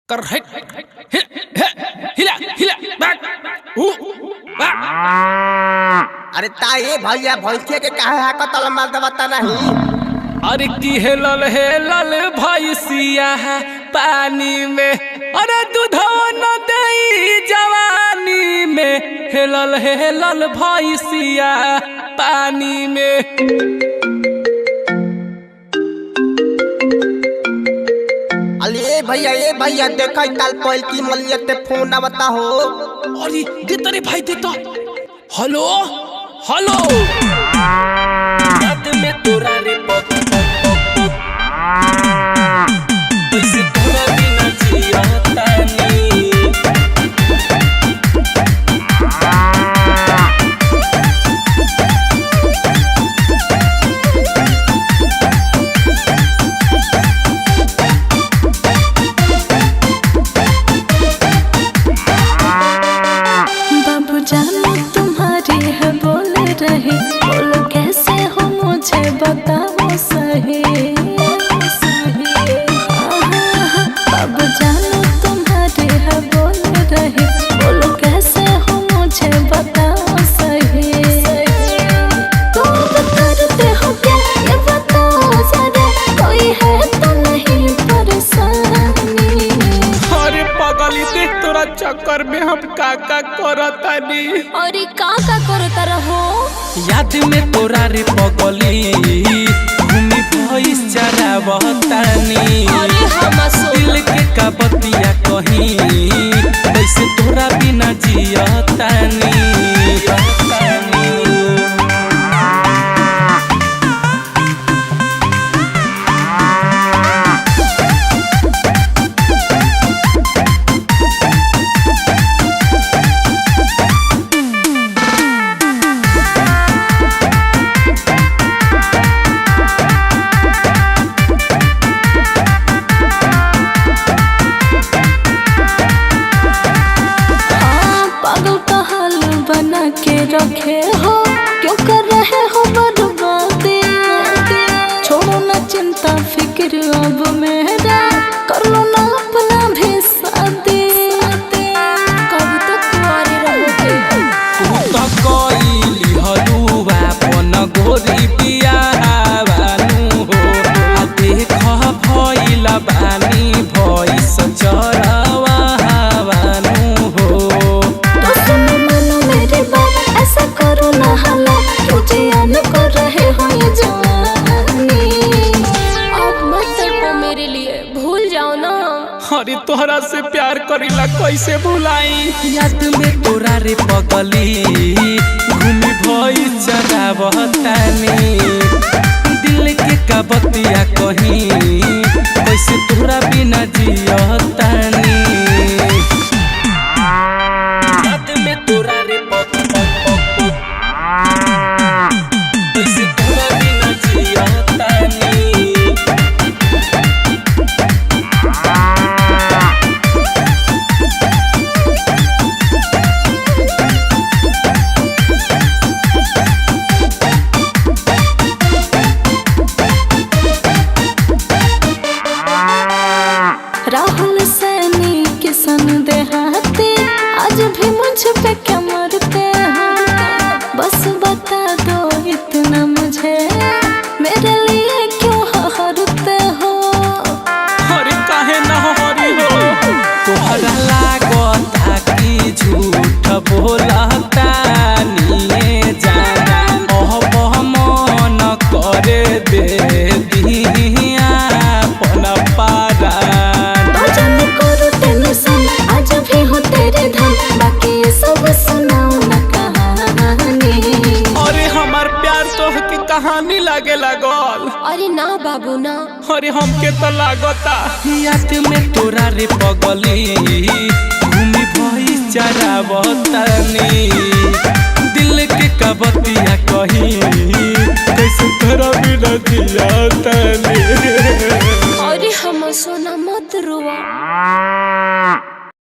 कर हिला हिला अरे ताए भैया भैंसिया के काहे हाकतल मार देवता नहीं। अरे की हेलल भैंसिया पानी में, अरे दूधवा न दई जवानी में, हेलल भैंसिया पानी में। अरे ए भैया देखा ताल पहल की मलिया ते फोन आवता हो। अरे दे तरे भाई दे तो। हेलो हेलो रात में तोरा रे पक तुझसे तोरा बिना जिया तानी। बाबू जानो तुम्हारी है बोल रही, बोलो कैसे हो मुझे बताओ सही। बाबू जानो तुम्हारी है बोल रही, बोलो कैसे हो मुझे बताओ सही। तुम करते हो क्या ये बताओ जरा, कोई है तो नहीं परेशानी। अरे पगली देख तोरा चक्कर में हम काका करतानी। अरे का करता रहो याद में तोरा रे पगली घूमी भइस चरावतानी। अरे हम दिल के का बतिया कहीं कैसे तोरा बिना जियतानी। के रखे हो क्यों कर रहे हो बर्बादी। छोड़ो ना चिंता फिक्र अब मेरा, कर लो ना अपना भी शादी। कब तक तुम्हारे रहोगे तू तो कोइली हलुआ पन गोरी बियावानु हो। आ देख भइला बानी भइस चरावा हावानु हो। तो सुनो मानो मेरी बात, ऐसा करो ना हाला मुझे याद कर रहे हो ये जवानी। अब मत तड़पो मेरे लिए, भूल जाओ ना। अरे तोहरा से प्यार करीला कैसे भुलाई। याद में तोरा रे पगली घूमी भइस चरावतानी। दिल के का बतिया कहीं कैसे तोरा बिना जियतानी। याद में तोरा रे कैसे तोरा बिना जियतानी। राहुल सैनी किसन देहाती आज भी मुझ पे क्या मरते हैं। बस बता दो इतना मुझे, मेरे लिए क्यों हरते हो। अरे काहे न हरी हो तोहरा लागता कि झूठ बोलता निये जाना। ओह मन करे दे दिया अपन पारा। आज भी हो तेरे धन, बाकी सब सुनाओ ना कहानी। अरे हमार प्यार तो की कहानी लागे लागल। अरे ना बाबू ना, अरे हमके तो लागता। याद में तोरा रे पगली घूमी भइस चरावतानी। दिल के का बतिया कहीं कैसे तोरा बिना जियतानी। अरे हम सोना